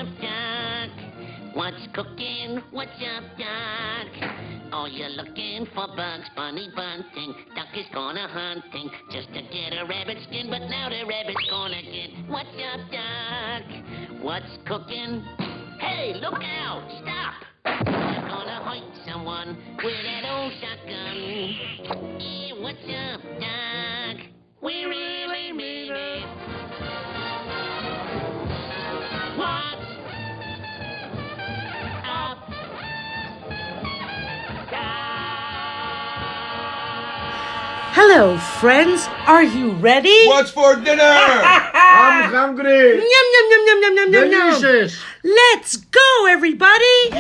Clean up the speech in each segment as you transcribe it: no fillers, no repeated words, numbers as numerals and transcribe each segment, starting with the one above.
up, Doc? What's cooking? What's up, Doc? Oh, you're looking for Bugs Bunny bunting. Duck is gonna hunting just to get a rabbit skin, but now the rabbit's gonna get. What's up, Doc? What's cooking? Hey, look out! Stop! You're gonna hurt someone with that old shotgun. Yeah, what's up, Doc? We really mean it. What's up, Doc? Hello, friends. Are you ready? What's for dinner? I'm hungry. Yum, yum, yum, yum, yum, yum, yum, yum. Delicious. Let's go, everybody. Yay!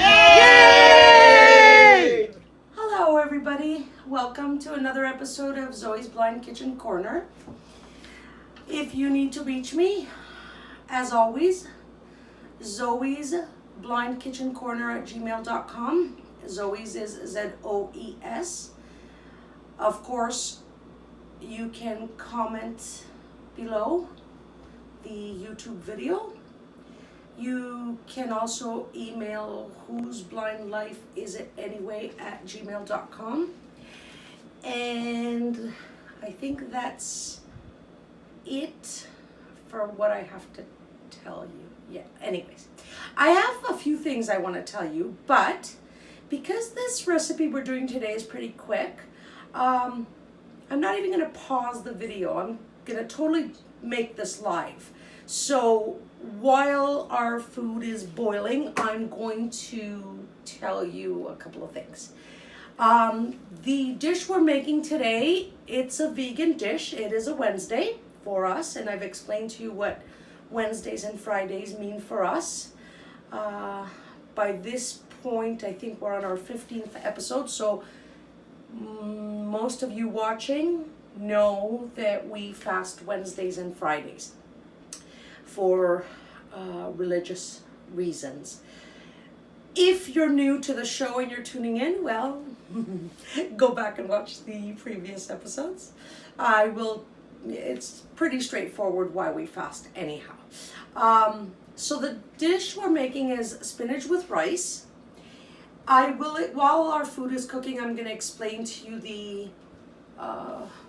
Hello, everybody. Welcome to another episode of Zoe's Blind Kitchen Corner. If you need to reach me, as always, Zoe's Blind Kitchen Corner at gmail.com. Zoe's is Z-O-E-S. Of course, you can comment below the YouTube video. You can also email whoseblindlifeisit@gmail.com. And I think that's it for what I have to tell you. Yeah, anyways. I have a few things I want to tell you, but because this recipe we're doing today is pretty quick, I'm not even going to pause the video. I'm going to totally make this live. So while our food is boiling, I'm going to tell you a couple of things. The dish we're making today, it's a vegan dish. It is a Wednesday for us, and I've explained to you what Wednesdays and Fridays mean for us. By this point, I think we're on our 15th episode, so most of you watching know that we fast Wednesdays and Fridays for religious reasons. If you're new to the show and you're tuning in, well, go back and watch the previous episodes. It's pretty straightforward why we fast anyhow. So the dish we're making is spinach with rice. While our food is cooking, I'm going to explain to you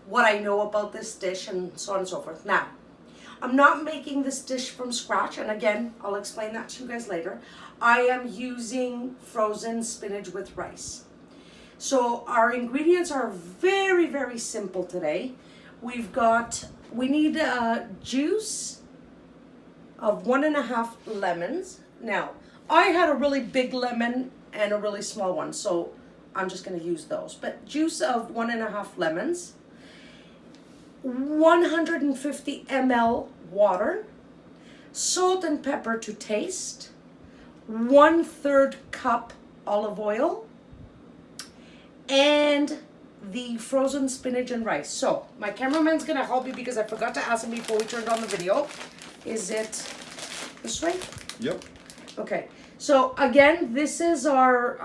what I know about this dish and so on and so forth. Now, I'm not making this dish from scratch, and again, I'll explain that to you guys later. I am using frozen spinach with rice. So our ingredients are very, very simple today. We need juice of 1.5 lemons. Now, I had a really big lemon and a really small one, so I'm just going to use those. But juice of 1.5 lemons, 150 ml water, salt and pepper to taste, 1/3 cup olive oil, and the frozen spinach and rice. So my cameraman's going to help me because I forgot to ask him before we turned on the video. Is it this way? Yep. Okay. So again, this is our,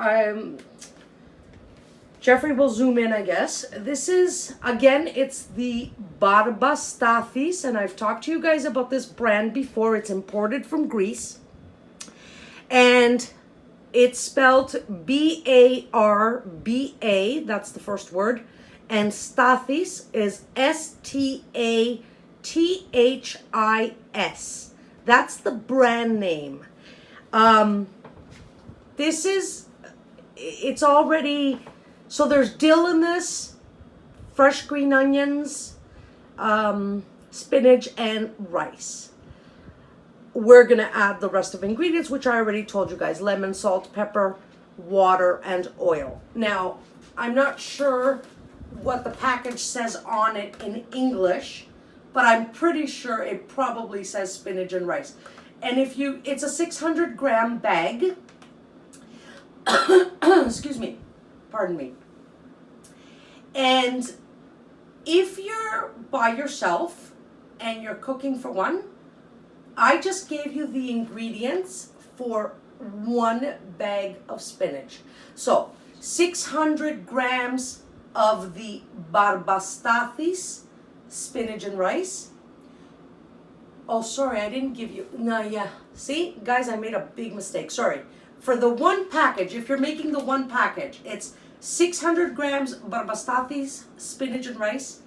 Jeffrey will zoom in, I guess. This is, again, it's the Barba Stathis, and I've talked to you guys about this brand before. It's imported from Greece, and it's spelled B-A-R-B-A, that's the first word, and Stathis is S-T-A-T-H-I-S. That's the brand name. It's already, so there's dill in this, fresh green onions, spinach, and rice. We're going to add the rest of ingredients, which I already told you guys: lemon, salt, pepper, water, and oil. Now, I'm not sure what the package says on it in English, but I'm pretty sure it probably says spinach and rice. And it's a 600 gram bag. Excuse me, pardon me. And if you're by yourself and you're cooking for one, I just gave you the ingredients for 1 bag of spinach. So 600 grams of the Barba Stathis spinach and rice, Oh, sorry, I didn't give you, no, yeah. See, guys, I made a big mistake, sorry. For the one package, if you're making the one package, it's 600 grams Barba Stathis, spinach and rice,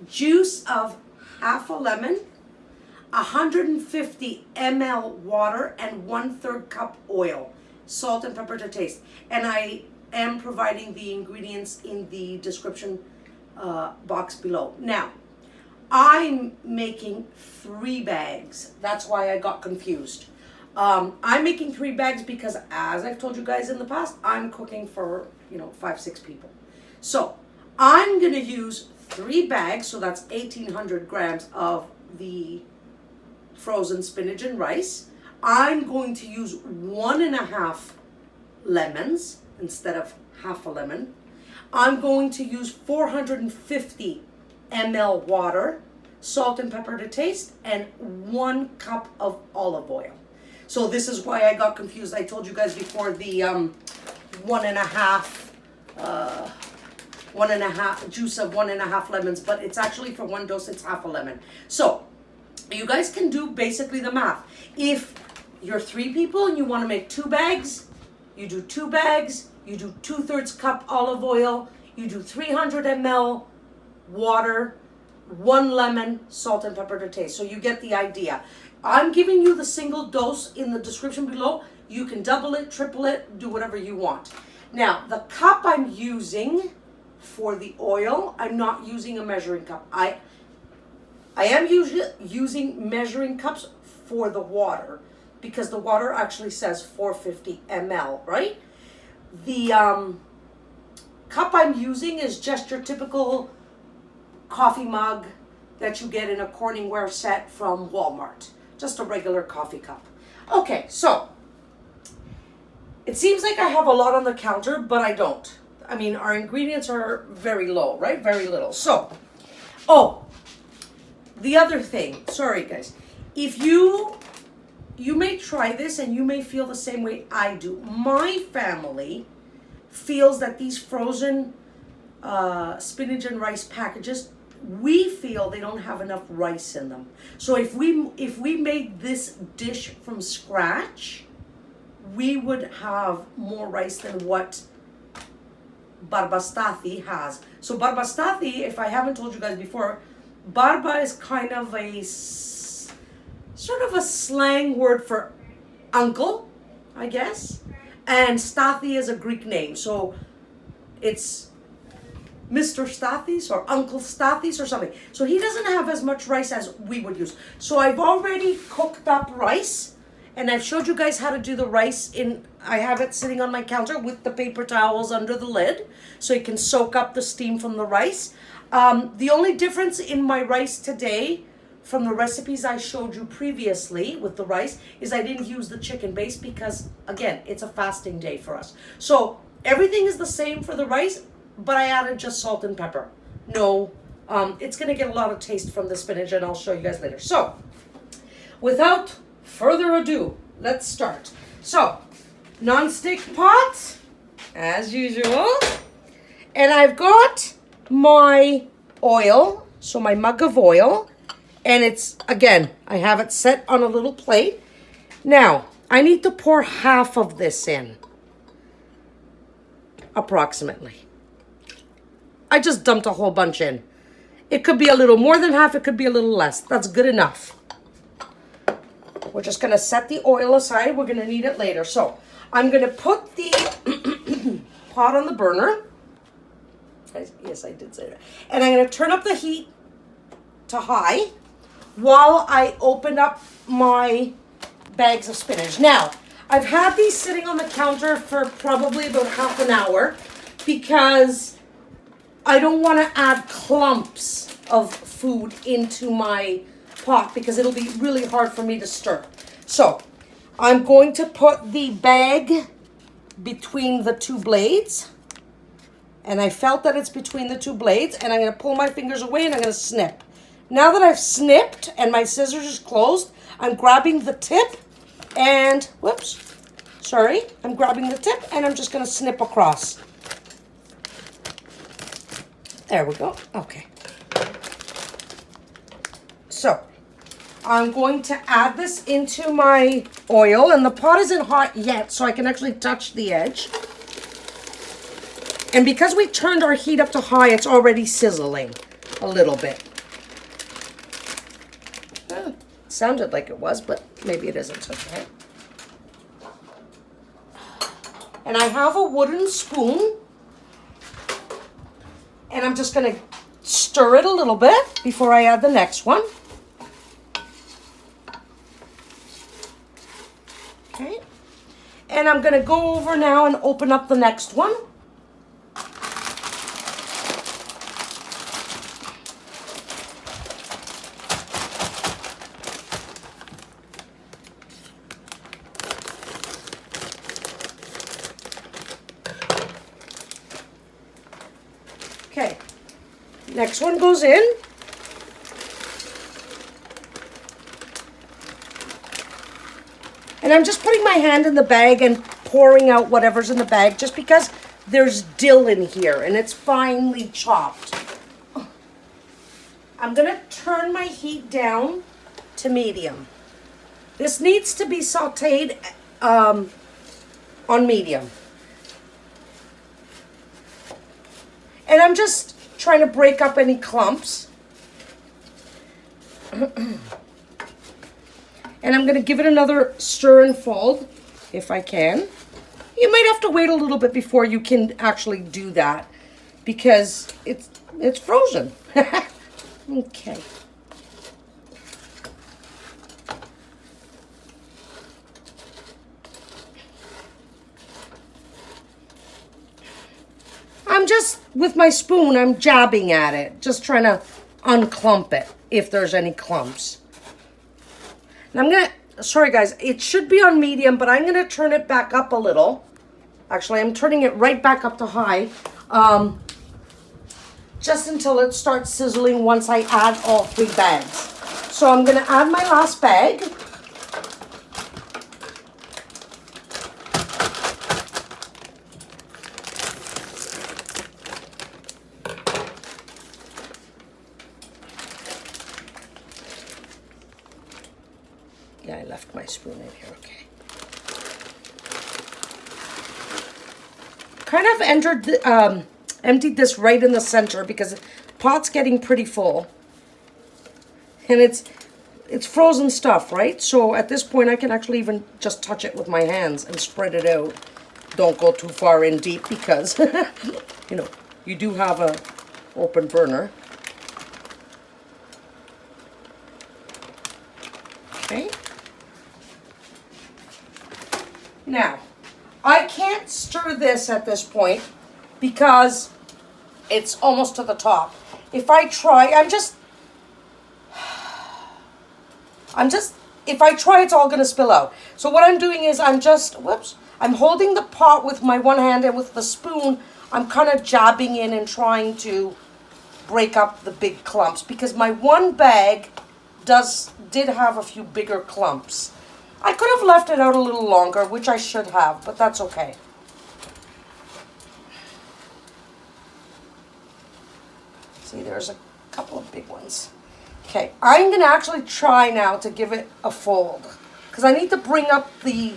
juice of half a lemon, 150 ml water, and 1/3 cup oil, salt and pepper to taste. And I am providing the ingredients in the description box below. Now, I'm making 3 bags. That's why I got confused. I'm making 3 bags because, as I've told you guys in the past, I'm cooking for, 5-6 people. So I'm gonna use 3 bags, so that's 1,800 grams of the frozen spinach and rice. I'm going to use 1.5 lemons instead of half a lemon. I'm going to use 450 ml water, salt and pepper to taste, and 1 cup of olive oil. So this is why I got confused. I told you guys before the 1.5 juice of 1.5 lemons, but it's actually for 1 dose, it's half a lemon. So you guys can do basically the math. If you're 3 people and you want to make 2 bags, you do 2 bags, you do 2/3 cup olive oil, you do 300 ml water, 1 lemon, salt and pepper to taste. So you get the idea. I'm giving you the single dose in the description below. You can double it, triple it, do whatever you want. Now, the cup I'm using for the oil, I'm not using a measuring cup. I am usually using measuring cups for the water because the water actually says 450 ml, right? The cup I'm using is just your typical coffee mug that you get in a Corningware set from Walmart. Just a regular coffee cup. Okay, so it seems like I have a lot on the counter, but I don't. I mean, our ingredients are very low, right? Very little. So, the other thing, sorry guys, if you may try this and you may feel the same way I do. My family feels that these frozen spinach and rice packages, we feel they don't have enough rice in them. So if we made this dish from scratch, we would have more rice than what Barba Stathis has. So Barba Stathis, if I haven't told you guys before, Barba is kind of a sort of a slang word for uncle, I guess. And Stathis is a Greek name. So it's Mr. Stathis or Uncle Stathis or something. So he doesn't have as much rice as we would use. So I've already cooked up rice and I've showed you guys how to do the rice I have it sitting on my counter with the paper towels under the lid so it can soak up the steam from the rice. The only difference in my rice today from the recipes I showed you previously with the rice is I didn't use the chicken base because, again, it's a fasting day for us. So everything is the same for the rice, but I added just salt and pepper. No, it's going to get a lot of taste from the spinach, and I'll show you guys later. So, without further ado, let's start. So, non-stick pot, as usual. And I've got my oil, so my mug of oil. And it's, again, I have it set on a little plate. Now, I need to pour half of this in, approximately. I just dumped a whole bunch in. It could be a little more than half, it could be a little less. That's good enough. We're just gonna set the oil aside. We're gonna need it later. So I'm gonna put the pot on the burner. Yes, I did say that. And I'm gonna turn up the heat to high while I open up my bags of spinach. Now, I've had these sitting on the counter for probably about half an hour because I don't want to add clumps of food into my pot because it'll be really hard for me to stir. So I'm going to put the bag between the 2 blades. And I felt that it's between the 2 blades. And I'm going to pull my fingers away and I'm going to snip. Now that I've snipped and my scissors is closed, I'm grabbing the tip and, I'm grabbing the tip and I'm just going to snip across. There we go. Okay. So, I'm going to add this into my oil, and the pot isn't hot yet, so I can actually touch the edge. And because we turned our heat up to high, it's already sizzling a little bit. Sounded like it was, but maybe it isn't. Okay. And I have a wooden spoon, and I'm just going to stir it a little bit before I add the next one. Okay. And I'm going to go over now and open up the next one. Okay, next one goes in. And I'm just putting my hand in the bag and pouring out whatever's in the bag just because there's dill in here and it's finely chopped. I'm going to turn my heat down to medium. This needs to be sauteed on medium. And I'm just trying to break up any clumps. And I'm going to give it another stir and fold, if I can. You might have to wait a little bit before you can actually do that, because it's frozen. Okay. I'm just, with my spoon, I'm jabbing at it, just trying to unclump it, if there's any clumps. And I'm going to, sorry guys, it should be on medium, but I'm going to turn it back up a little. Actually, I'm turning it right back up to high, just until it starts sizzling once I add all 3 bags. So I'm going to add my last bag. Yeah, I left my spoon in here, okay. Kind of emptied this right in the center because the pot's getting pretty full. And it's frozen stuff, right? So at this point I can actually even just touch it with my hands and spread it out. Don't go too far in deep because, you know, you do have a open burner. Okay. Now, I can't stir this at this point because it's almost to the top. If I try, if I try, it's all going to spill out. So what I'm doing is I'm holding the pot with my one hand, and with the spoon, I'm kind of jabbing in and trying to break up the big clumps, because my one bag did have a few bigger clumps. I could have left it out a little longer, which I should have, but that's okay. See, there's a couple of big ones. Okay, I'm going to actually try now to give it a fold, because I need to bring up the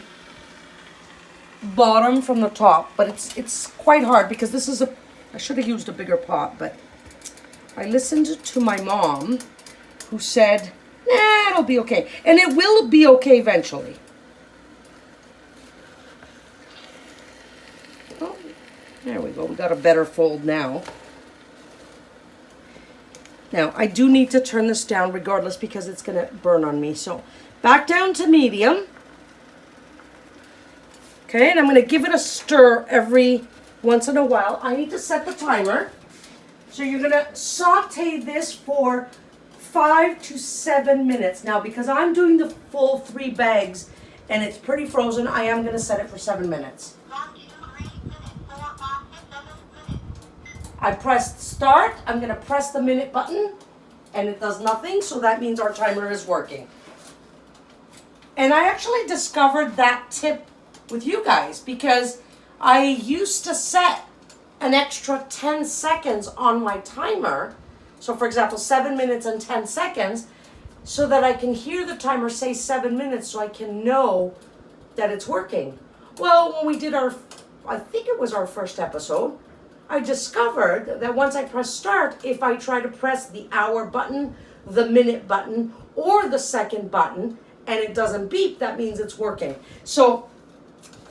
bottom from the top, but it's quite hard because this is I should have used a bigger pot, but I listened to my mom, who said, nah, it'll be okay. And it will be okay eventually. Oh, there we go. We got a better fold now. Now, I do need to turn this down regardless because it's going to burn on me. So, back down to medium. Okay, and I'm going to give it a stir every once in a while. I need to set the timer. So, you're going to saute this for 5 to 7 minutes. Now, because I'm doing the full 3 bags and it's pretty frozen, I am going to set it for 7 minutes. I pressed start. I'm going to press the minute button and it does nothing, so that means our timer is working. And I actually discovered that tip with you guys because I used to set an extra 10 seconds on my timer. So for example, 7 minutes and 10 seconds. so that I can hear the timer say 7 minutes so I can know that it's working. Well, when we did I think it was our first episode, I discovered that once I press start, if I try to press the hour button, the minute button, or the second button, and it doesn't beep, that means it's working. So,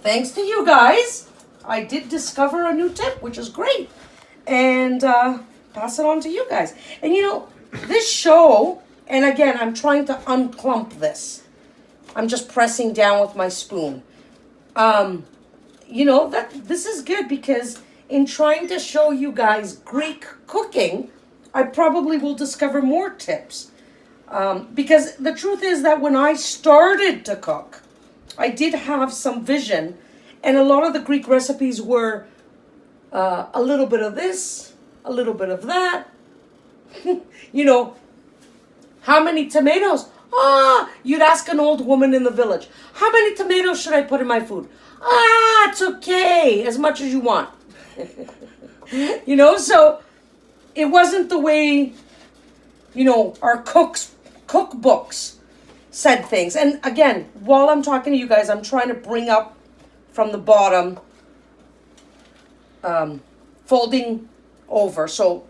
thanks to you guys, I did discover a new tip, which is great. And pass it on to you guys. And you know, this show, and again, I'm trying to unclump this. I'm just pressing down with my spoon. You know, this is good because in trying to show you guys Greek cooking, I probably will discover more tips. Because the truth is that when I started to cook, I did have some vision, and a lot of the Greek recipes were a little bit of this, a little bit of that. You know, how many tomatoes? You'd ask an old woman in the village, how many tomatoes should I put in my food? It's okay, as much as you want. You know, so it wasn't the way, you know, our cookbooks said things. And again, while I'm talking to you guys, I'm trying to bring up from the bottom, folding over. So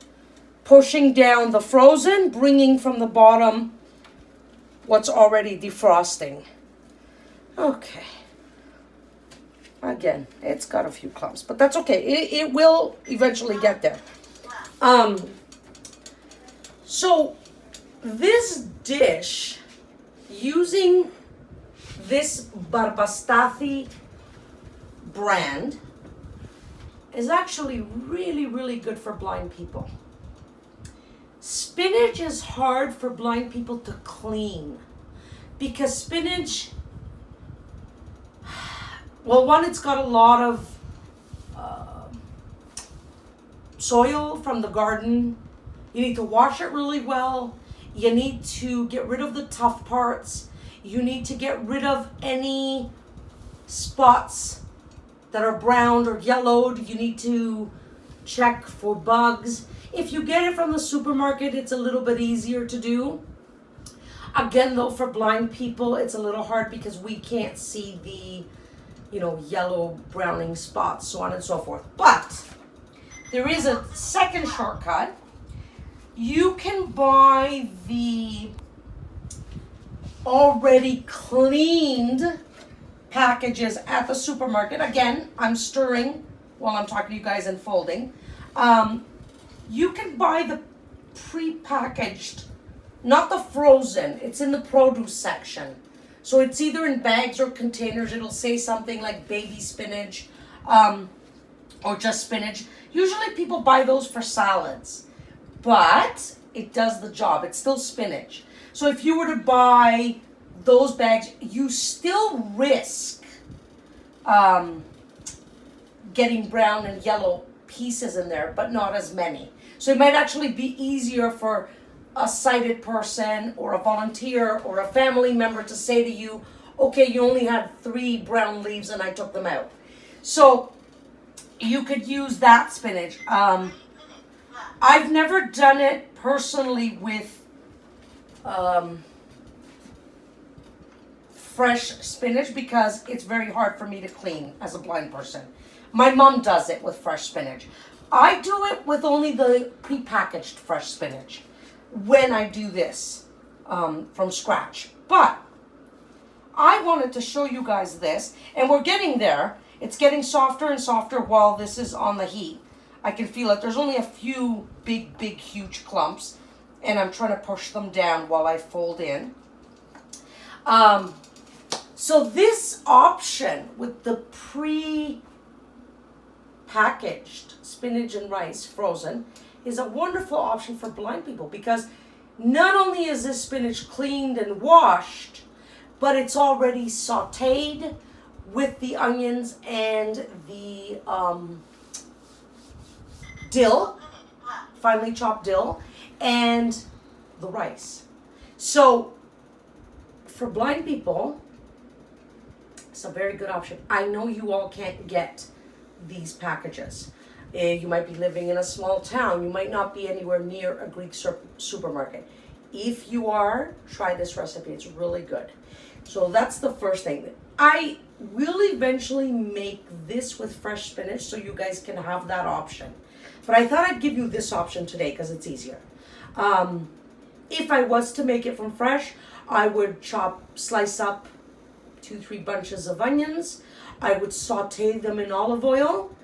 pushing down the frozen, bringing from the bottom what's already defrosting. Okay. Again, it's got a few clumps, but that's okay. It will eventually get there. So this dish, using this Barba Stathis brand, is actually really, really good for blind people. Spinach is hard for blind people to clean because spinach, well, one, it's got a lot of soil from the garden. You need to wash it really well. You need to get rid of the tough parts. You need to get rid of any spots that are browned or yellowed. You need to check for bugs. If you get it from the supermarket, it's a little bit easier to do. Again, though, for blind people, it's a little hard because we can't see the, you know, yellow browning spots, so on and so forth. But there is a second shortcut. You can buy the already cleaned packages at the supermarket. Again, I'm stirring while I'm talking to you guys and folding. You can buy the pre-packaged, not the frozen. It's in the produce section. So it's either in bags or containers. It'll say something like baby spinach or just spinach. Usually people buy those for salads, but it does the job. It's still spinach. So if you were to buy those bags, you still risk getting brown and yellow pieces in there, but not as many. So it might actually be easier for a sighted person or a volunteer or a family member to say to you, okay, you only had 3 brown leaves and I took them out. So you could use that spinach. I've never done it personally with fresh spinach because it's very hard for me to clean as a blind person. My mom does it with fresh spinach. I do it with only the prepackaged fresh spinach when I do this from scratch. But I wanted to show you guys this, and we're getting there. It's getting softer and softer while this is on the heat. I can feel it. There's only a few big, huge clumps, and I'm trying to push them down while I fold in. So this option with the pre-packaged spinach and rice frozen is a wonderful option for blind people because not only is this spinach cleaned and washed, but it's already sautéed with the onions and the dill, finely chopped dill, and the rice. So for blind people, it's a very good option. I know you all can't get these packages. You might be living in a small town. You might not be anywhere near a Greek supermarket. If you are, try this recipe. It's really good. So that's the first thing. I will eventually make this with fresh spinach so you guys can have that option. But I thought I'd give you this option today because it's easier. If I was to make it from fresh, I would slice up 2-3 bunches of onions. I would saute them in olive oil.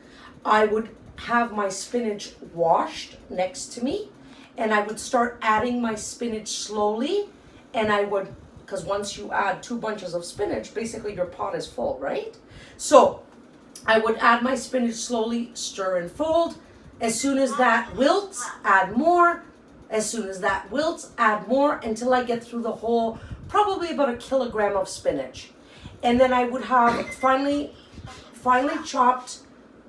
I would have my spinach washed next to me. And I would start adding my spinach slowly. And I would, because once you add 2 bunches of spinach, basically your pot is full, right? So I would add my spinach slowly, stir and fold. As soon as that wilts, add more. As soon as that wilts, add more until I get through the whole, probably about 1 kilogram of spinach. And then I would have finely chopped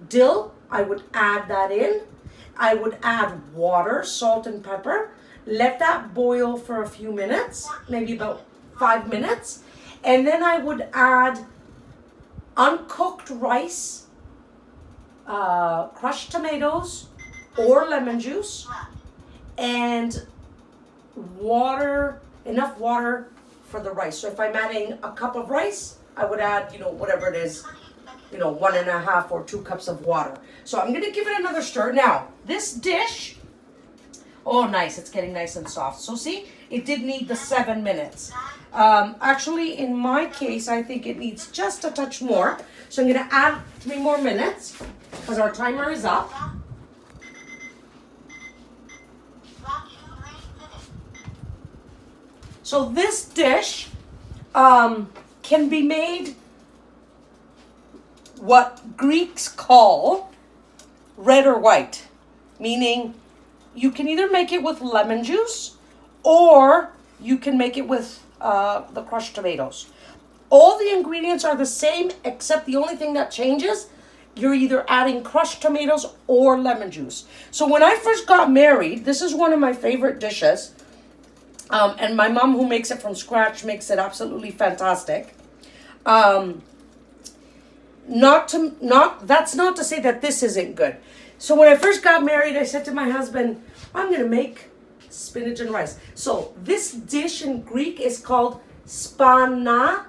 dill. I would add that in. I would add water, salt and pepper. Let that boil for a few minutes, maybe about 5 minutes. And then I would add uncooked rice, crushed tomatoes or lemon juice, and water, enough water for the rice. So if I'm adding a cup of rice, I would add, whatever it is, 1.5 or 2 cups of water. So I'm gonna give it another stir. Now, this dish, oh nice, it's getting nice and soft. So see, it did need the 7 minutes. Actually, in my case, I think it needs just a touch more. So I'm gonna add 3 more minutes because our timer is up. So this dish can be made what Greeks call red or white, meaning you can either make it with lemon juice or you can make it with the crushed tomatoes. All the ingredients are the same, except the only thing that changes, you're either adding crushed tomatoes or lemon juice. So when I first got married, this is one of my favorite dishes. And my mom, who makes it from scratch, makes it absolutely fantastic. That's not to say that this isn't good. So when I first got married, I said to my husband, I'm going to make spinach and rice. So this dish in Greek is called Spanakorizo.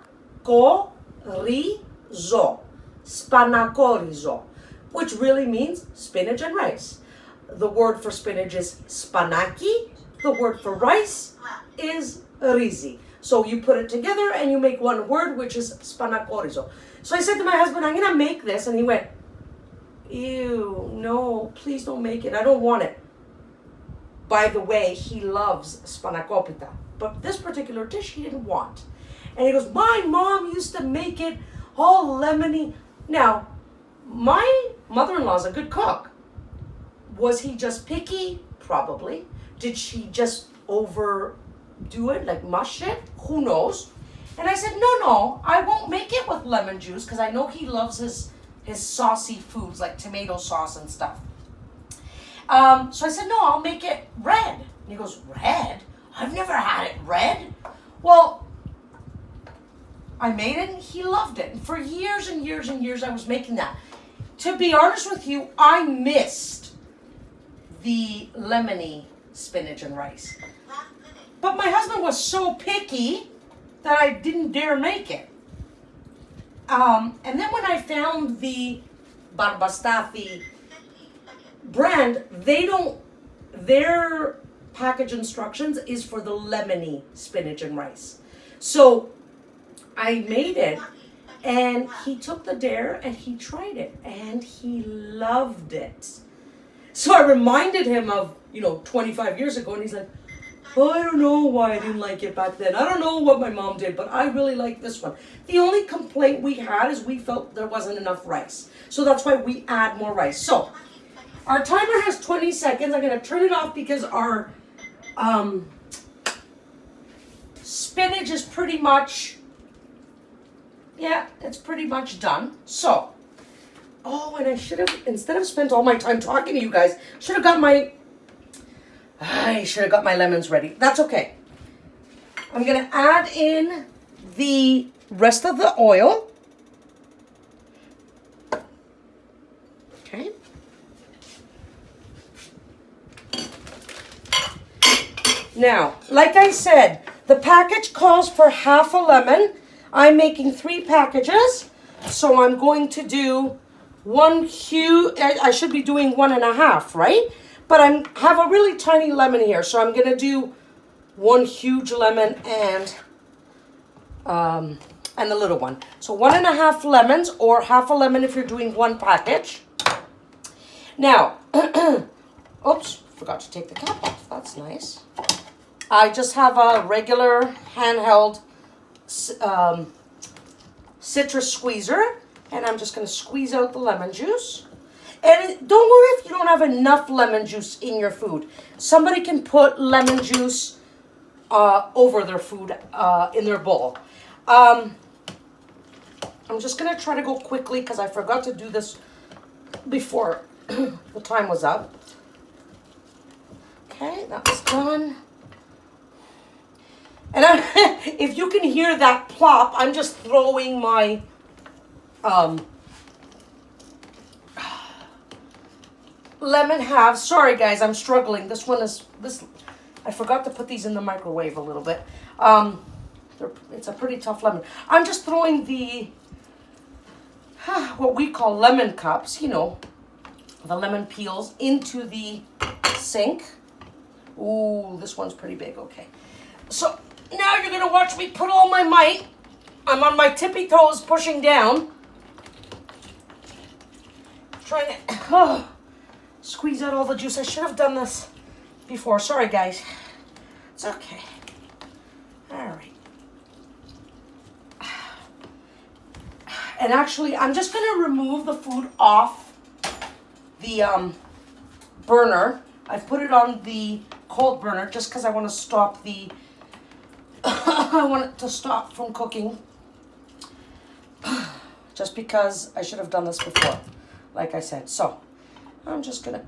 Spanakorizo, which really means spinach and rice. The word for spinach is spanaki. The word for rice is rizi. So you put it together and you make one word, which is Spanakorizo. So I said to my husband, I'm going to make this. And he went, ew, no, please don't make it. I don't want it. By the way, he loves spanakopita. But this particular dish he didn't want. And he goes, my mom used to make it all lemony. Now, my mother-in-law is a good cook. Was he just picky? Probably. Did she just overdo it, like mush it? Who knows? And I said, no, I won't make it with lemon juice because I know he loves his saucy foods like tomato sauce and stuff. So I said, no, I'll make it red. And he goes, red? I've never had it red. Well, I made it and he loved it. And for years and years and years I was making that. To be honest with you, I missed the lemony spinach and rice. But my husband was so picky that I didn't dare make it. And then when I found the Barba Stathis brand, their package instructions is for the lemony spinach and rice. So I made it and he took the dare and he tried it and he loved it. So I reminded him of, 25 years ago, and he's like, oh, I don't know why I didn't like it back then. I don't know what my mom did, but I really like this one. The only complaint we had is we felt there wasn't enough rice. So that's why we add more rice. So our timer has 20 seconds. I'm going to turn it off because our spinach is pretty much, it's pretty much done. So, and I should have, instead of spent all my time talking to you guys, I should have got my lemons ready. That's okay. I'm going to add in the rest of the oil. Okay. Now, like I said, the package calls for half a lemon. I'm making 3 packages, so I'm going to do one huge, I should be doing 1.5, right? But I have a really tiny lemon here, so I'm going to do 1 huge lemon and the little one. So 1.5 lemons, or half a lemon if you're doing 1 package. Now, oops, forgot to take the cap off. That's nice. I just have a regular handheld citrus squeezer, and I'm just going to squeeze out the lemon juice. And don't worry if you don't have enough lemon juice in your food. Somebody can put lemon juice over their food in their bowl. I'm just going to try to go quickly because I forgot to do this before the time was up. Okay, that's done. And if you can hear that plop, I'm just throwing my lemon halves. Sorry guys, I'm struggling. This I forgot to put these in the microwave a little bit. It's a pretty tough lemon. I'm just throwing the what we call lemon cups, you know, the lemon peels, into the sink. Ooh, this one's pretty big. Okay, so now you're gonna watch me put all my might. I'm on my tippy toes pushing down, trying to squeeze out all the juice. I should have done this before. Sorry guys. It's okay. All right. And actually, I'm just gonna remove the food off the burner. I've put it on the cold burner just because I want to stop the I want it to stop from cooking. Just because I should have done this before, like I said. So I'm just gonna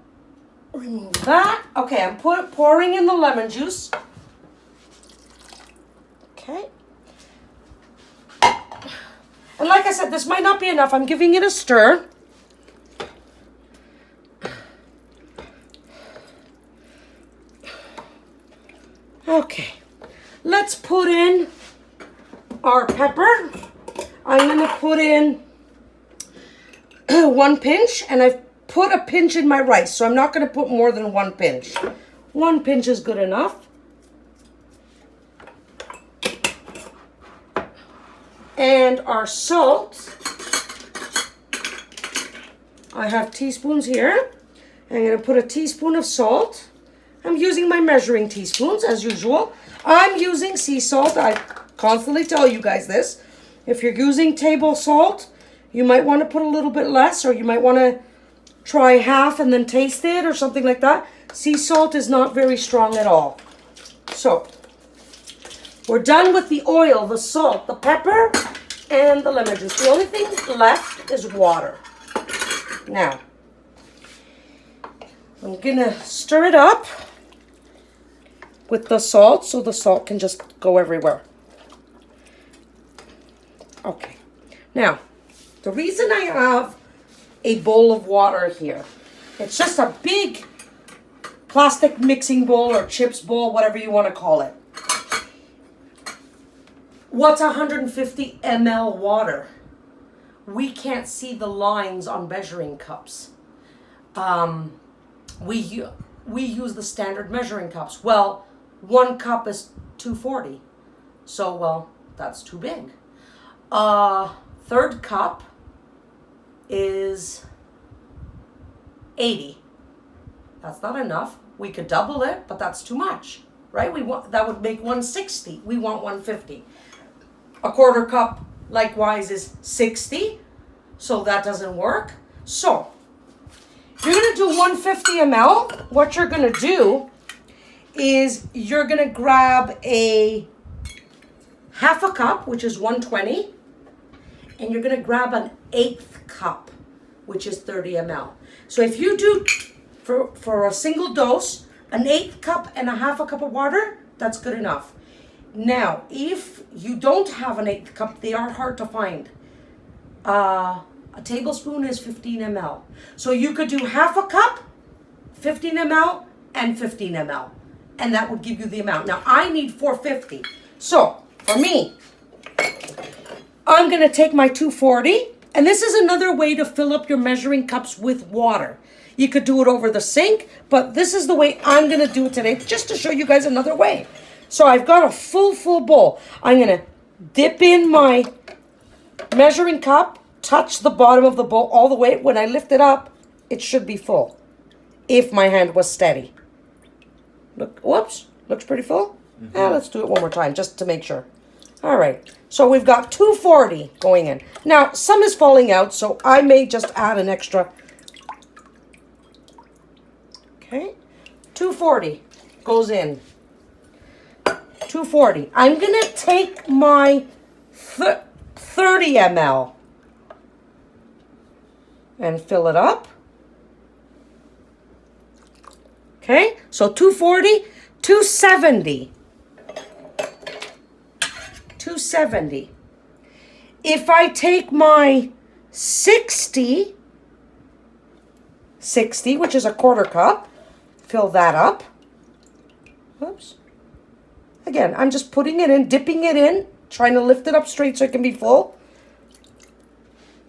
remove that. Okay, I'm pouring in the lemon juice. Okay. And like I said, this might not be enough. I'm giving it a stir. Okay, let's put in our pepper. I'm going to put in 1 pinch, and I've put a pinch in my rice, so I'm not going to put more than 1 pinch. 1 pinch is good enough. And our salt, I have teaspoons here. I'm going to put a teaspoon of salt. I'm using my measuring teaspoons as usual. I'm using sea salt. I constantly tell you guys this. If you're using table salt, you might want to put a little bit less, or you might want to try half and then taste it or something like that. Sea salt is not very strong at all. So we're done with the oil, the salt, the pepper, and the lemon juice. The only thing left is water. Now, I'm gonna stir it up with the salt so the salt can just go everywhere. Okay. Now, the reason I have a bowl of water here, it's just a big plastic mixing bowl or chips bowl, whatever you want to call it. What's 150 ml water? We can't see the lines on measuring cups. We use the standard measuring cups. Well, 1 cup is 240. So, well, that's too big. 1/3 cup is 80. That's not enough. We could double it, but that's too much, right? That would make 160. We want 150. 1/4 cup, likewise, is 60. So that doesn't work. So if you're going to do 150 ml, what you're going to do is you're going to grab a 1/2 cup, which is 120, and you're going to grab an 1/8 cup, which is 30 ml. So if you do, for a single dose, an 1/8 cup and a 1/2 cup of water, that's good enough. Now, if you don't have an 1/8 cup, they are hard to find. A tablespoon is 15 ml. So you could do 1/2 cup, 15 ml, and 15 ml. and that would give you the amount. Now, I need 450. So, for me, I'm going to take my 240, and this is another way to fill up your measuring cups with water. You could do it over the sink, but this is the way I'm going to do it today, just to show you guys another way. So I've got a full bowl. I'm going to dip in my measuring cup, touch the bottom of the bowl all the way. When I lift it up, it should be full, if my hand was steady. Look, whoops, looks pretty full. Let's do it one more time, just to make sure. All right, so we've got 240 going in. Now, some is falling out, so I may just add an extra. Okay, 240 goes in. 240. I'm going to take my 30 ml and fill it up. Okay, so 240, 270. 270. If I take my 60, which is a quarter cup, fill that up. Oops. Again, I'm just putting it in, dipping it in, trying to lift it up straight so it can be full.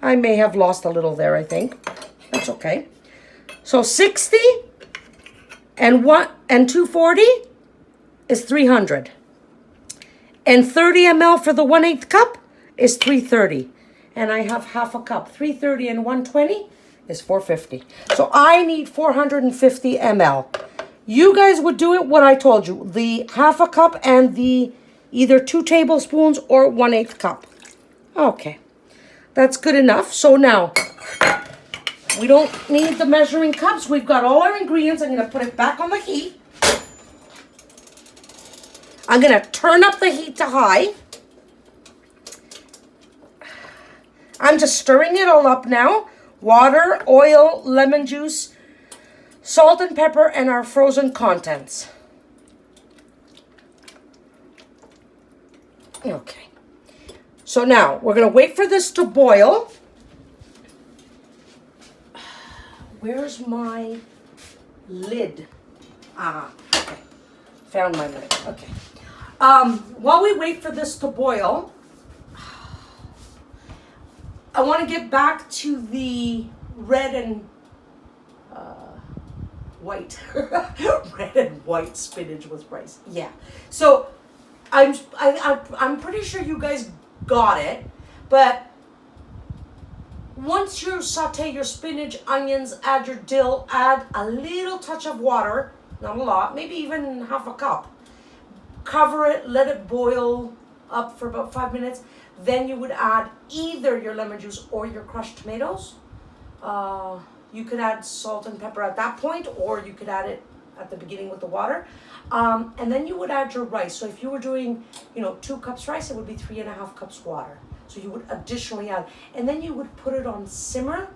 I may have lost a little there, I think. That's okay. So 60 and 240 is 300. And 30 ml for the 1/8 cup is 330. And I have half a cup. 330 and 120 is 450. So I need 450 ml. You guys would do it what I told you. The half a cup and the either 2 tablespoons or 1/8 cup. Okay. That's good enough. So now, we don't need the measuring cups. We've got all our ingredients. I'm going to put it back on the heat. I'm going to turn up the heat to high. I'm just stirring it all up now. Water, oil, lemon juice, salt and pepper, and our frozen contents. Okay. So now, we're going to wait for this to boil. Where's my lid? Okay. Found my lid. Okay. While we wait for this to boil, I want to get back to the red and white. Red and white spinach with rice. Yeah. So I'm pretty sure you guys got it, but once you saute your spinach, onions, add your dill, add a little touch of water, not a lot, maybe even half a cup. Cover it, let it boil up for about 5 minutes. Then you would add either your lemon juice or your crushed tomatoes. You could add salt and pepper at that point, or you could add it at the beginning with the water. And then you would add your rice. So if you were doing, 2 cups rice, it would be 3.5 cups water. So you would additionally add, and then you would put it on simmer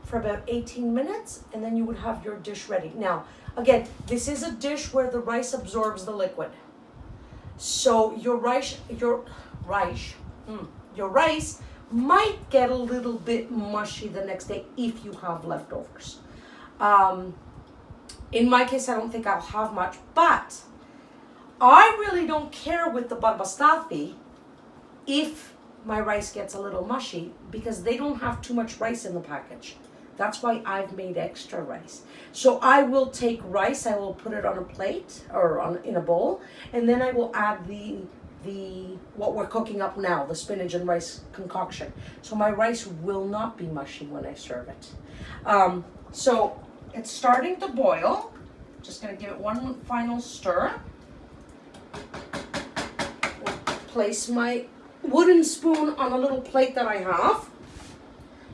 for about 18 minutes, and then you would have your dish ready. Now, again, this is a dish where the rice absorbs the liquid. So your rice might get a little bit mushy the next day if you have leftovers. In my case, I don't think I'll have much, but I really don't care with the Barba Stathis if my rice gets a little mushy, because they don't have too much rice in the package. That's why I've made extra rice. So I will take rice, I will put it on a plate or in a bowl, and then I will add the what we're cooking up now, the spinach and rice concoction. So my rice will not be mushy when I serve it. So it's starting to boil. Just gonna give it one final stir. Place my wooden spoon on a little plate that I have.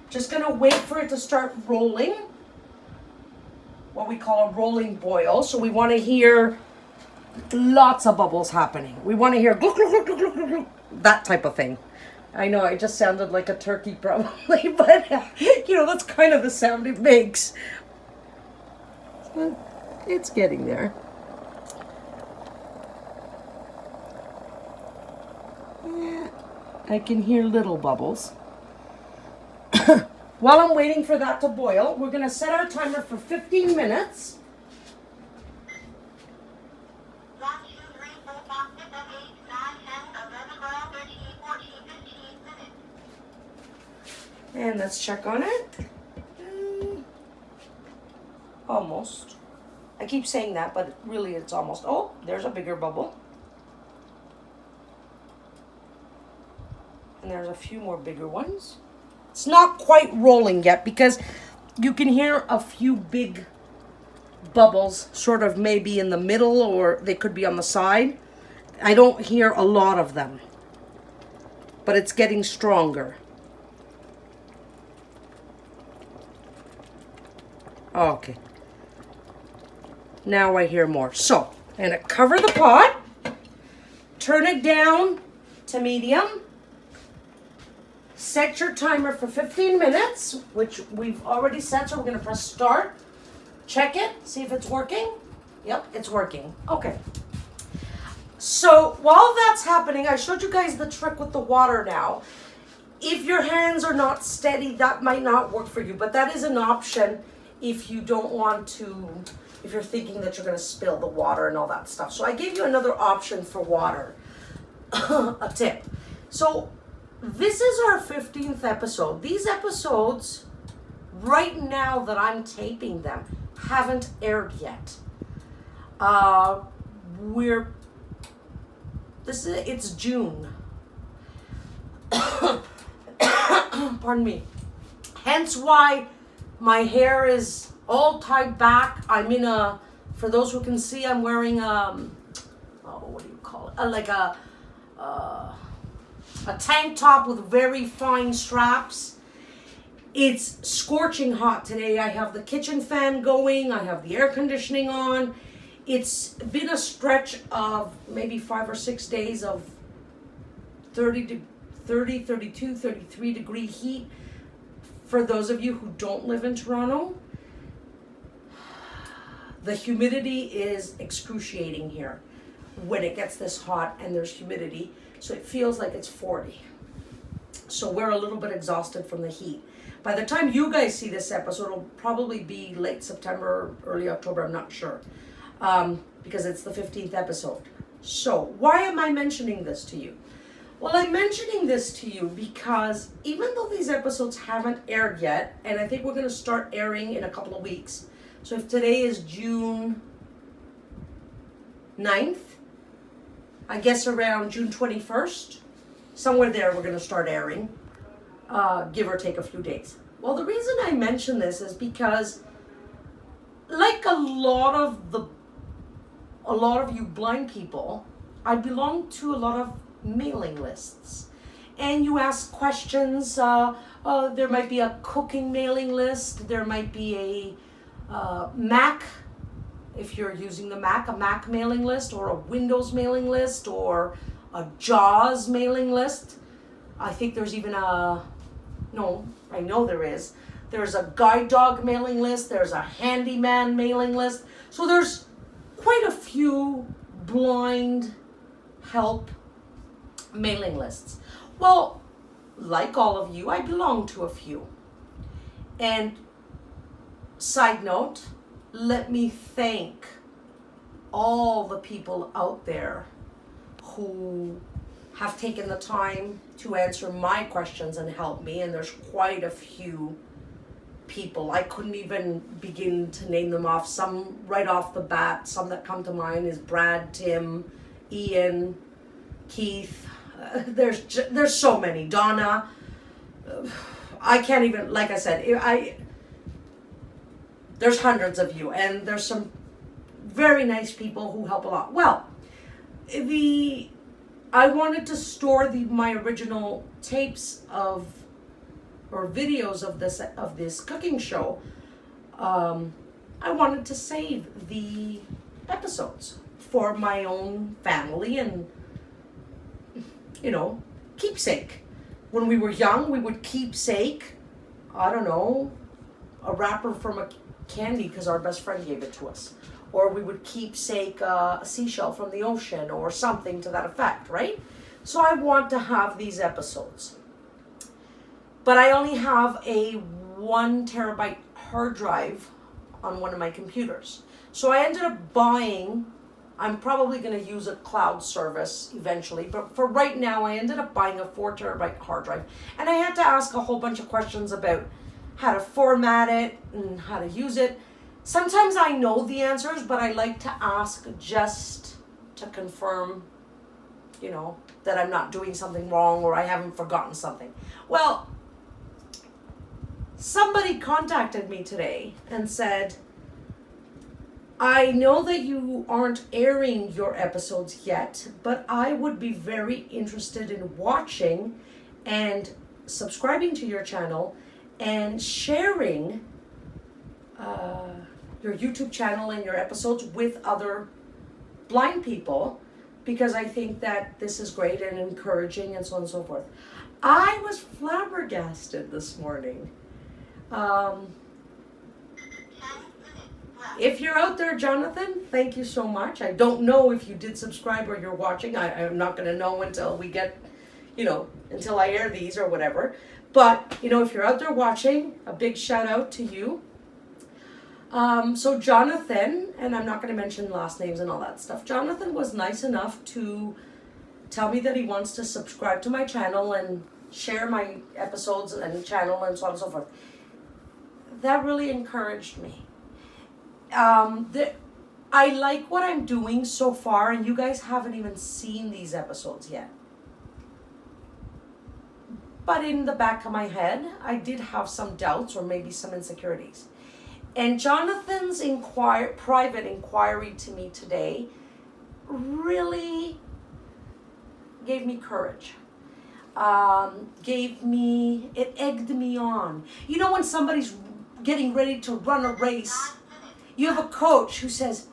Just gonna wait for it to start rolling, what we call a rolling boil. So we want to hear lots of bubbles happening. We want to hear gluk, gluk, gluk, gluk, gluk, gluk, that type of thing. I know I just sounded like a turkey probably, but that's kind of the sound it makes. It's getting there. Yeah, I can hear little bubbles. While I'm waiting for that to boil, we're going to set our timer for 15 minutes. And let's check on it. Almost. I keep saying that, but really it's almost. Oh, there's a bigger bubble. And there's a few more bigger ones. It's not quite rolling yet because you can hear a few big bubbles sort of maybe in the middle, or they could be on the side. I don't hear a lot of them, but it's getting stronger. Okay. Now I hear more. So, I'm going to cover the pot, turn it down to medium, set your timer for 15 minutes, which we've already set, so we're going to press start, check it, see if it's working. Yep, it's working. Okay. So, while that's happening, I showed you guys the trick with the water now. If your hands are not steady, that might not work for you, but that is an option if you don't want to, if you're thinking that you're going to spill the water and all that stuff. So I gave you another option for water, a tip. So this is our 15th episode. These episodes, right now that I'm taping them, haven't aired yet. It's June. Pardon me. Hence why my hair is all tied back. I'm in a, for those who can see, I'm wearing what do you call it? Like a tank top with very fine straps. It's scorching hot today. I have the kitchen fan going. I have the air conditioning on. It's been a stretch of maybe 5 or 6 days of 32, 33 degree heat. For those of you who don't live in Toronto, the humidity is excruciating here when it gets this hot and there's humidity. So it feels like it's 40. So we're a little bit exhausted from the heat. By the time you guys see this episode, it'll probably be late September, early October, I'm not sure. Because it's the 15th episode. So why am I mentioning this to you? Well, I'm mentioning this to you because even though these episodes haven't aired yet, and I think we're going to start airing in a couple of weeks. So if today is June 9th, I guess around June 21st, somewhere there we're going to start airing, give or take a few days. Well, the reason I mention this is because like a lot of you blind people, I belong to a lot of mailing lists, and you ask questions. There might be a cooking mailing list. There might be a Mac, if you're using the Mac, a Mac mailing list, or a Windows mailing list, or a JAWS mailing list. I think there's even I know there is. There's a guide dog mailing list. There's a handyman mailing list. So there's quite a few blind help mailing lists. Well, like all of you, I belong to a few. And side note, let me thank all the people out there who have taken the time to answer my questions and help me. And there's quite a few people. I couldn't even begin to name them off. Some right off the bat, some that come to mind is Brad, Tim, Ian, Keith. There's so many. Donna. I can't even, like I said, there's hundreds of you, and there's some very nice people who help a lot. Well, I wanted to store my original tapes or videos of this cooking show. I wanted to save the episodes for my own family and, keepsake. When we were young, we would keepsake, I don't know, a wrapper from a candy because our best friend gave it to us. Or we would keepsake a seashell from the ocean or something to that effect, right? So I want to have these episodes. But I only have a 1 terabyte hard drive on one of my computers. So I ended up buying I'm probably going to use a cloud service eventually, but for right now, I ended up buying a 4 terabyte hard drive, and I had to ask a whole bunch of questions about how to format it and how to use it. Sometimes I know the answers, but I like to ask just to confirm, you know, that I'm not doing something wrong or I haven't forgotten something. Well, somebody contacted me today and said, I know that you aren't airing your episodes yet, but I would be very interested in watching and subscribing to your channel and sharing your YouTube channel and your episodes with other blind people, because I think that this is great and encouraging and so on and so forth. I was flabbergasted this morning. If you're out there, Jonathan, thank you so much. I don't know if you did subscribe or you're watching. I'm not going to know until we get, until I air these or whatever. But, if you're out there watching, a big shout out to you. So Jonathan, and I'm not going to mention last names and all that stuff, Jonathan was nice enough to tell me that he wants to subscribe to my channel and share my episodes and channel and so on and so forth. That really encouraged me. I like what I'm doing so far, and you guys haven't even seen these episodes yet. But in the back of my head, I did have some doubts or maybe some insecurities. And Jonathan's private inquiry to me today really gave me courage. It egged me on. You know when somebody's getting ready to run a race, you have a coach who says,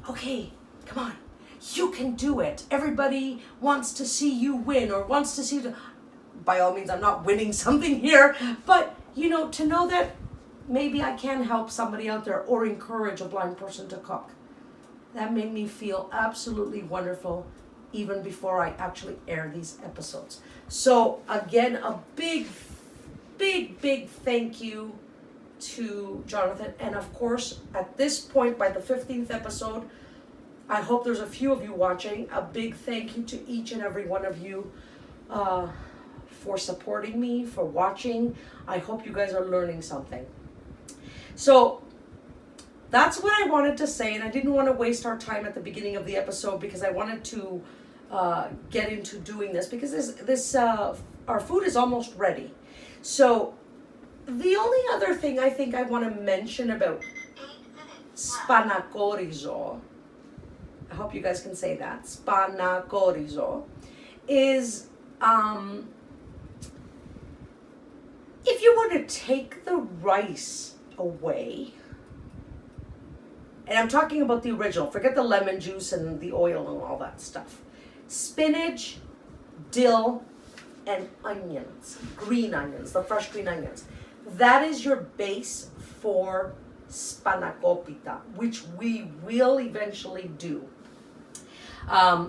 okay, come on, you can do it. Everybody wants to see you win or wants to see by all means, I'm not winning something here, but to know that maybe I can help somebody out there or encourage a blind person to cook. That made me feel absolutely wonderful even before I actually air these episodes. So again, a big, big, big thank you to Jonathan. And of course, at this point, by the 15th episode, I hope there's a few of you watching. A big thank you to each and every one of you for supporting me, for watching. I hope you guys are learning something. So that's what I wanted to say, and I didn't want to waste our time at the beginning of the episode because I wanted to get into doing this because this our food is almost ready. So the only other thing I think I want to mention about Spanakorizo, I hope you guys can say that, Spanakorizo, is if you were to take the rice away, and I'm talking about the original, forget the lemon juice and the oil and all that stuff. Spinach, dill, and onions, green onions, the fresh green onions. That is your base for spanakopita, which we will eventually do.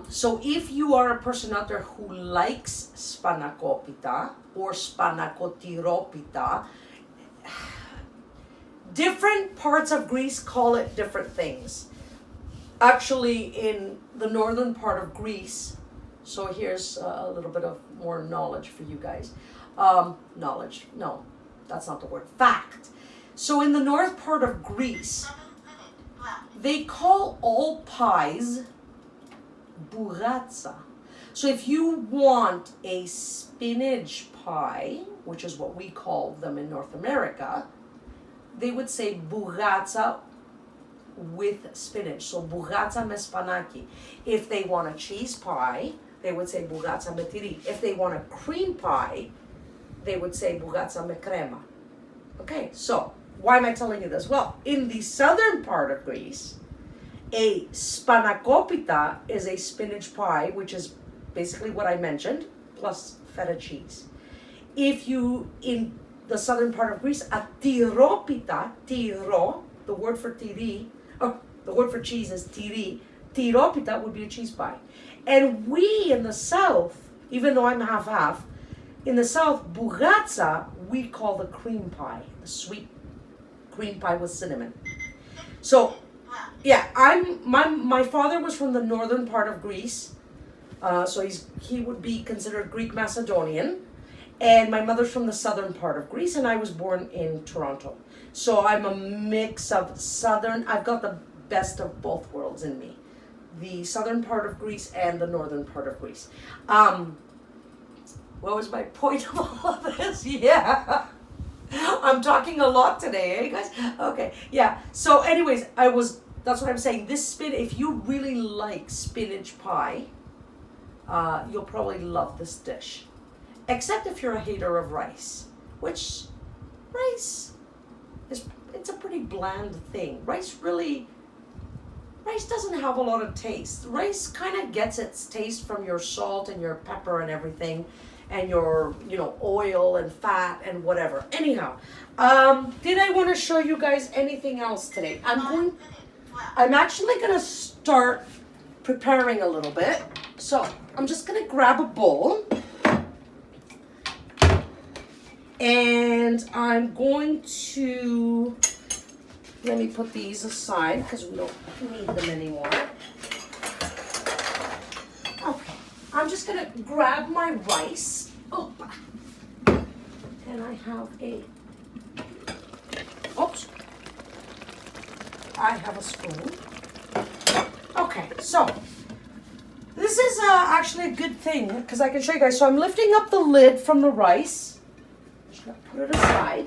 So if you are a person out there who likes spanakopita or spanakotiropita, different parts of Greece call it different things. Actually, in the northern part of Greece, so here's a little bit of more knowledge for you guys. Knowledge, no, that's not the word, fact. So in the north part of Greece, they call all pies buratsa. So if you want a spinach pie, which is what we call them in North America, they would say buratsa with spinach. So buratsa me spanaki. If they want a cheese pie, they would say buratsa me tiri. If they want a cream pie, they would say buratsa me crema. Okay, so why am I telling you this? Well, in the southern part of Greece, a spanakopita is a spinach pie, which is basically what I mentioned, plus feta cheese. If you, in the southern part of Greece, a tiropita, tiro, the word for tiri, the word for cheese is tiri, tiropita would be a cheese pie. And we in the south, even though I'm half-half, in the south, buratsa, we call the cream pie, the sweet cream pie with cinnamon. So Yeah, my father was from the northern part of Greece, so he would be considered Greek Macedonian, and my mother's from the southern part of Greece, and I was born in Toronto. So I'm a mix of southern. I've got the best of both worlds in me, the southern part of Greece and the northern part of Greece. What was my point of all of this? Yeah. I'm talking a lot today, eh, guys? Okay, yeah. So anyways, that's what I'm saying. If you really like spinach pie, you'll probably love this dish. Except if you're a hater of rice, which rice it's a pretty bland thing. Rice doesn't have a lot of taste. Rice kind of gets its taste from your salt and your pepper and everything, and your, oil and fat and whatever. Anyhow, did I want to show you guys anything else today? I'm actually going to start preparing a little bit. So I'm just going to grab a bowl. And I'm going to, let me put these aside because we don't need them anymore. Okay, I'm just going to grab my rice. Oh, and I have I have a spoon. Okay, so this is actually a good thing because I can show you guys. So I'm lifting up the lid from the rice. Put it aside.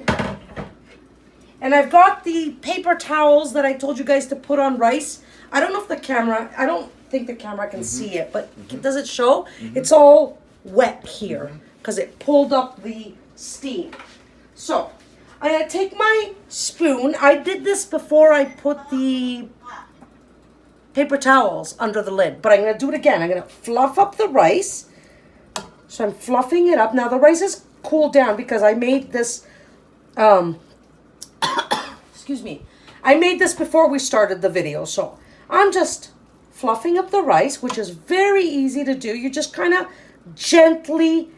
And I've got the paper towels that I told you guys to put on rice. I don't think the camera can see it, but does it show? It's all wet here because it pulled up the steam. So I'm going to take my spoon. I did this before I put the paper towels under the lid, but I'm going to do it again. I'm going to fluff up the rice. So I'm fluffing it up. Now the rice is cooled down because I made this, excuse me. I made this before we started the video. So I'm just fluffing up the rice, which is very easy to do. You just kind of gently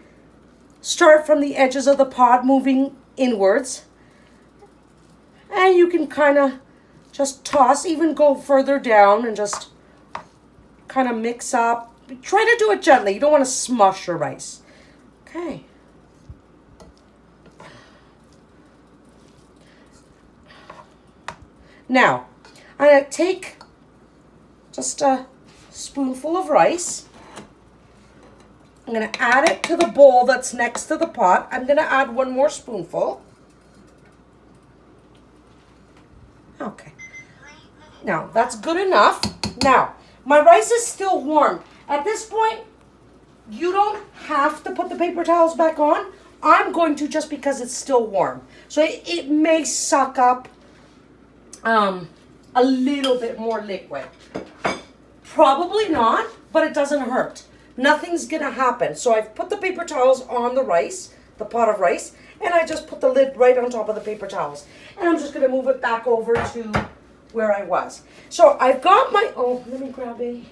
start from the edges of the pot, moving inwards. And you can kind of just toss, even go further down and just kind of mix up. Try to do it gently. You don't want to smush your rice. Okay. Now, I'm going to take just a spoonful of rice. I'm going to add it to the bowl that's next to the pot. I'm going to add one more spoonful. Okay. Now, that's good enough. Now, my rice is still warm. At this point, you don't have to put the paper towels back on. I'm going to just because it's still warm. So it may suck up a little bit more liquid. Probably not, but it doesn't hurt. Nothing's gonna happen. So I've put the paper towels on the rice, the pot of rice, and I just put the lid right on top of the paper towels. And I'm just gonna move it back over to where I was. So I've got my, let me grab a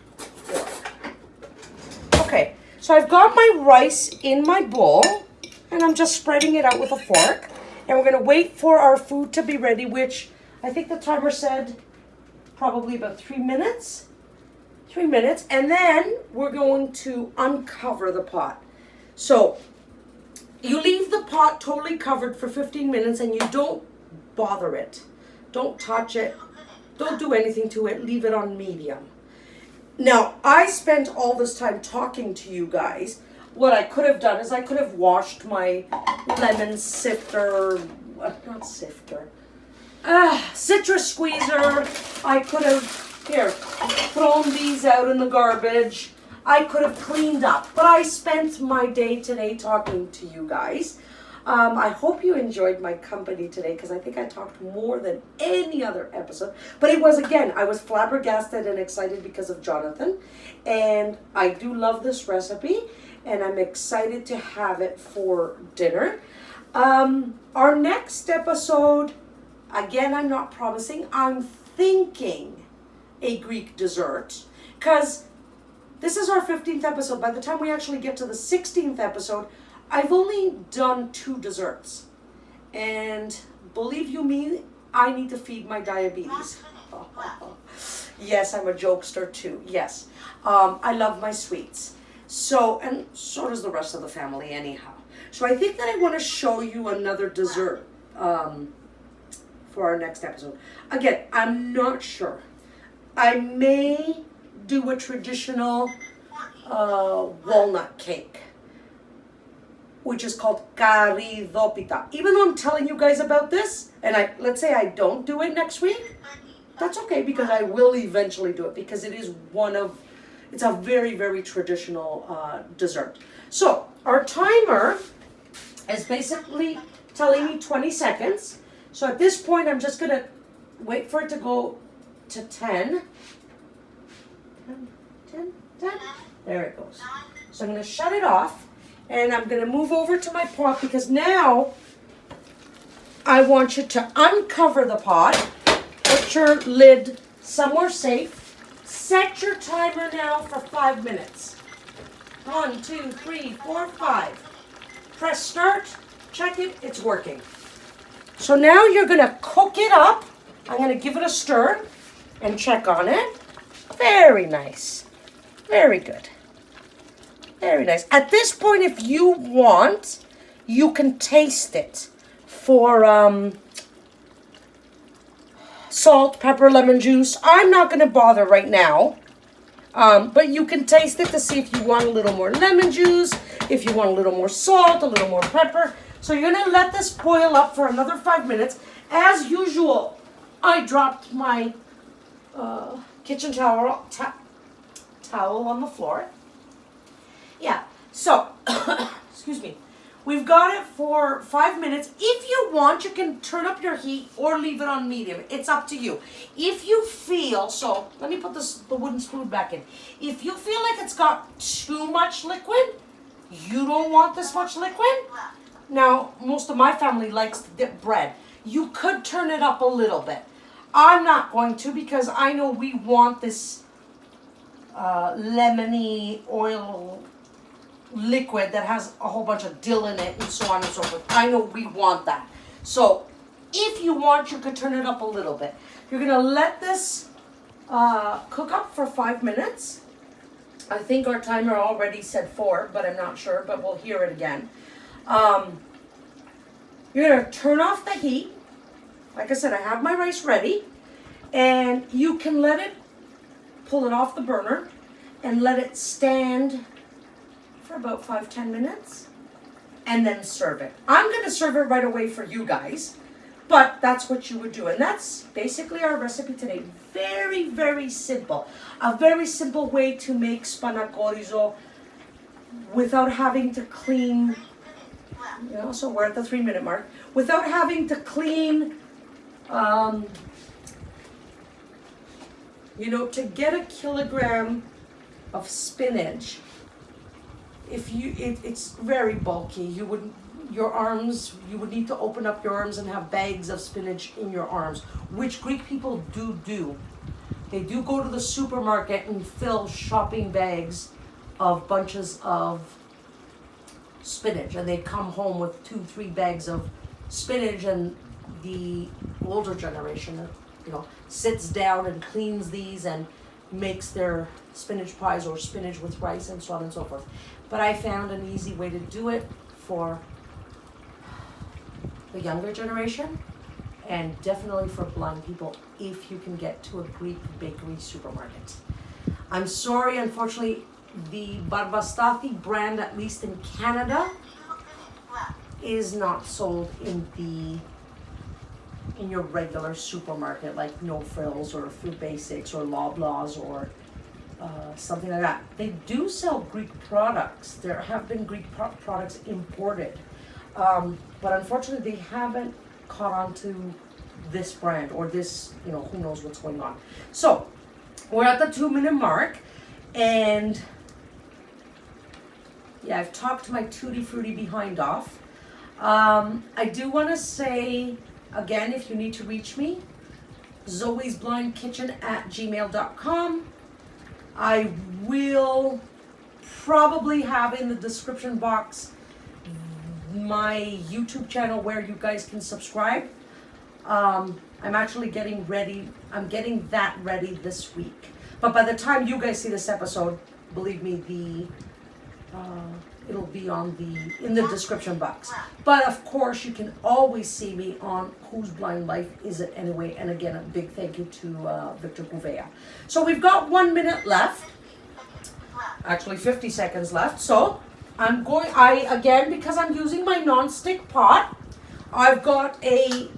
fork. Okay, so I've got my rice in my bowl, and I'm just spreading it out with a fork. And we're going to wait for our food to be ready, which I think the timer said probably about 3 minutes. 3 minutes. And then we're going to uncover the pot. So you leave the pot totally covered for 15 minutes and you don't bother it. Don't touch it. Don't do anything to it. Leave it on medium. Now, I spent all this time talking to you guys. What I could have done is I could have washed my lemon sifter, not sifter, citrus squeezer. I could have, thrown these out in the garbage. I could have cleaned up, but I spent my day today talking to you guys. I hope you enjoyed my company today because I think I talked more than any other episode. But it was, again, I was flabbergasted and excited because of Jonathan. And I do love this recipe. And I'm excited to have it for dinner. Our next episode, again, I'm not promising. I'm thinking a Greek dessert. Because this is our 15th episode. By the time we actually get to the 16th episode, I've only done 2 desserts. And believe you me, I need to feed my diabetes. Yes, I'm a jokester too. Yes. I love my sweets. So, and so does the rest of the family anyhow. So I think that I want to show you another dessert for our next episode. Again, I'm not sure. I may do a traditional walnut cake, which is called caridopita. Even though I'm telling you guys about this, and let's say I don't do it next week, that's okay because I will eventually do it because it is it's a very, very traditional dessert. So our timer is basically telling me 20 seconds. So at this point, I'm just gonna wait for it to go to 10. 10. There it goes. So I'm gonna shut it off and I'm gonna move over to my pot because now I want you to uncover the pot, put your lid somewhere safe. Set your timer now for 5 minutes. 1, 2, 3, 4, 5. Press start, check it, it's working. So now you're gonna cook it up. I'm gonna give it a stir and check on it. Very nice. Very good. Very nice. At this point, if you want, you can taste it for salt, pepper, lemon juice. I'm not going to bother right now. But you can taste it to see if you want a little more lemon juice, if you want a little more salt, a little more pepper. So you're going to let this boil up for another 5 minutes. As usual, I dropped my kitchen towel on the floor. Yeah, so, excuse me. We've got it for 5 minutes. If you want, you can turn up your heat or leave it on medium. It's up to you. If you feel, so let me put the wooden spoon back in. If you feel like it's got too much liquid, you don't want this much liquid. Now, most of my family likes to dip bread. You could turn it up a little bit. I'm not going to because I know we want this lemony oil liquid that has a whole bunch of dill in it and so on and so forth. I know we want that. So if you want, you could turn it up a little bit. You're going to let this cook up for 5 minutes. I think our timer already said 4, but I'm not sure, but we'll hear it again. You're going to turn off the heat. Like I said, I have my rice ready. And you can let it, pull it off the burner and let it stand for about 5-10 minutes and then serve it. I'm going to serve it right away for you guys, but that's what you would do. And that's basically our recipe today. Very, very simple. A very simple way to make Spanakorizo without having to clean, so we're at the 3-minute mark, without having to clean, to get a kilogram of spinach, it's very bulky. You would need to open up your arms and have bags of spinach in your arms, which Greek people do. They do go to the supermarket and fill shopping bags of bunches of spinach, and they come home with 2-3 bags of spinach, and the older generation, sits down and cleans these and makes their spinach pies or spinach with rice and so on and so forth. But I found an easy way to do it for the younger generation and definitely for blind people if you can get to a Greek bakery supermarket. I'm sorry, unfortunately, the Barba Stathis brand, at least in Canada, is not sold in your regular supermarket like No Frills or Food Basics or Loblaws or something like that. They do sell Greek products. There have been Greek products imported, but unfortunately they haven't caught on to this brand or this, who knows what's going on. So we're at the 2-minute mark, and yeah, I've talked my tutti frutti behind off. I do want to say again, if you need to reach me, zoesblindkitchen@gmail.com. I will probably have in the description box my YouTube channel where you guys can subscribe. I'm actually getting ready. I'm getting that ready this week. But by the time you guys see this episode, believe me, it'll be in the description box. But of course, you can always see me on Whose Blind Life Is It Anyway? And again, a big thank you to Victor Gouveia. So we've got 1 minute left. Actually, 50 seconds left. So again, because I'm using my non-stick pot, I've got a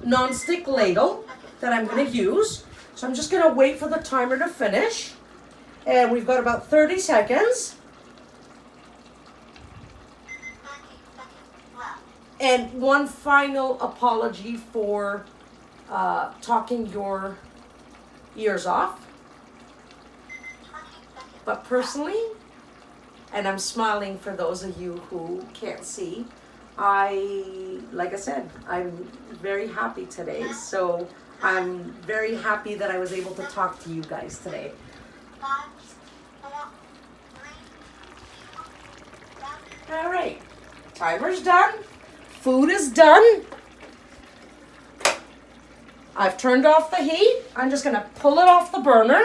non-stick ladle that I'm going to use. So I'm just going to wait for the timer to finish. And we've got about 30 seconds. And one final apology for talking your ears off. But personally, and I'm smiling for those of you who can't see, like I said, I'm very happy today. So I'm very happy that I was able to talk to you guys today. All right, timer's done. Food is done. I've turned off the heat. I'm just gonna pull it off the burner.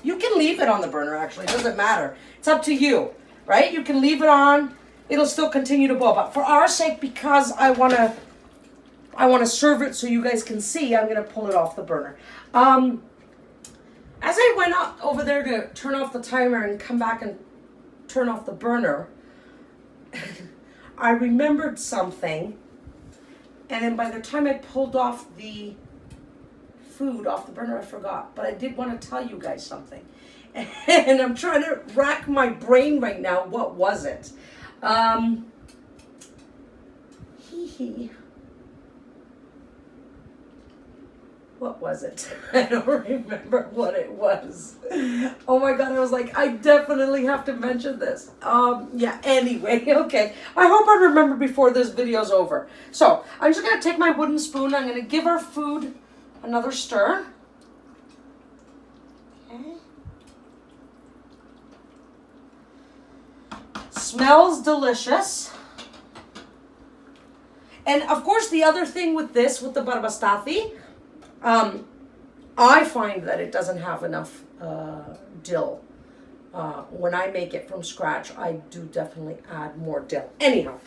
You can leave it on the burner, actually. It doesn't matter. It's up to you, right? You can leave it on. It'll still continue to boil. But for our sake, because I wanna serve it so you guys can see, I'm gonna pull it off the burner. As I went up over there to turn off the timer and come back and turn off the burner, I remembered something, and then by the time I pulled off the food off the burner, I forgot. But I did want to tell you guys something, and I'm trying to rack my brain right now. What was it? What was it? I don't remember what it was. Oh my God, I was like, I definitely have to mention this. Yeah, anyway, okay. I hope I remember before this video's over. So, I'm just gonna take my wooden spoon. I'm gonna give our food another stir. Okay. Smells delicious. And of course, the other thing with this, with the Barba Stathis, I find that it doesn't have enough dill. When I make it from scratch, I do definitely add more dill. Anyhow,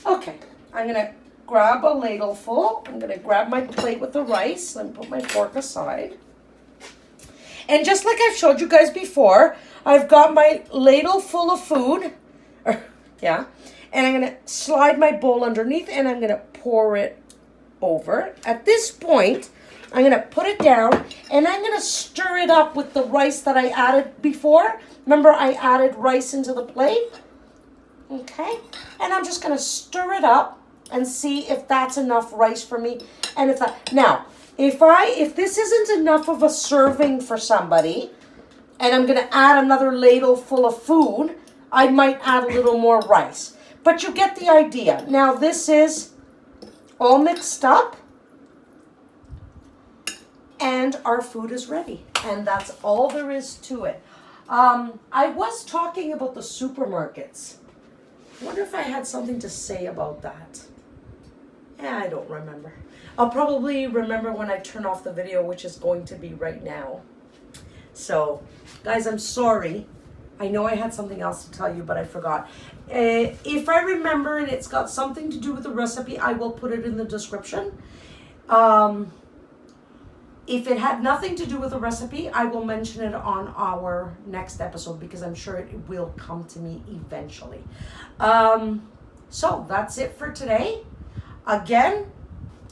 okay, I'm going to grab a ladle full. I'm going to grab my plate with the rice and put my fork aside. And just like I've showed you guys before, I've got my ladle full of food. Yeah. And I'm going to slide my bowl underneath and I'm going to pour it over. At this point, I'm going to put it down and I'm going to stir it up with the rice that I added before. Remember, I added rice into the plate? Okay. And I'm just going to stir it up and see if that's enough rice for me. And if that, now, if this isn't enough of a serving for somebody, and I'm going to add another ladle full of food, I might add a little more rice. But you get the idea. Now, this is all mixed up. And our food is ready. And that's all there is to it. I was talking about the supermarkets. I wonder if I had something to say about that. Yeah, I don't remember. I'll probably remember when I turn off the video, which is going to be right now. So, guys, I'm sorry. I know I had something else to tell you, but I forgot. If I remember and it's got something to do with the recipe, I will put it in the description. If it had nothing to do with the recipe, I will mention it on our next episode because I'm sure it will come to me eventually. So that's it for today. Again,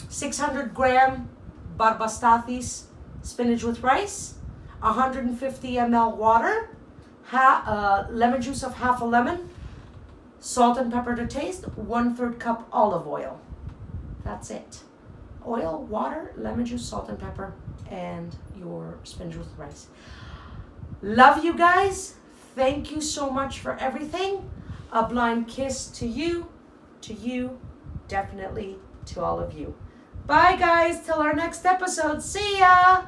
600 gram Barba Stathis spinach with rice, 150 ml water, lemon juice of half a lemon, salt and pepper to taste, 1/3 cup olive oil. That's it. Oil, water, lemon juice, salt and pepper, and your spinach with rice. Love you guys. Thank you so much for everything. A blind kiss to you, definitely to all of you. Bye guys, till our next episode. See ya!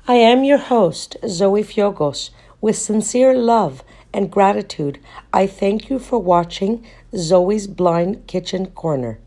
I am your host, Zoe Fiogos. With sincere love and gratitude, I thank you for watching Zoe's Blind Kitchen Corner.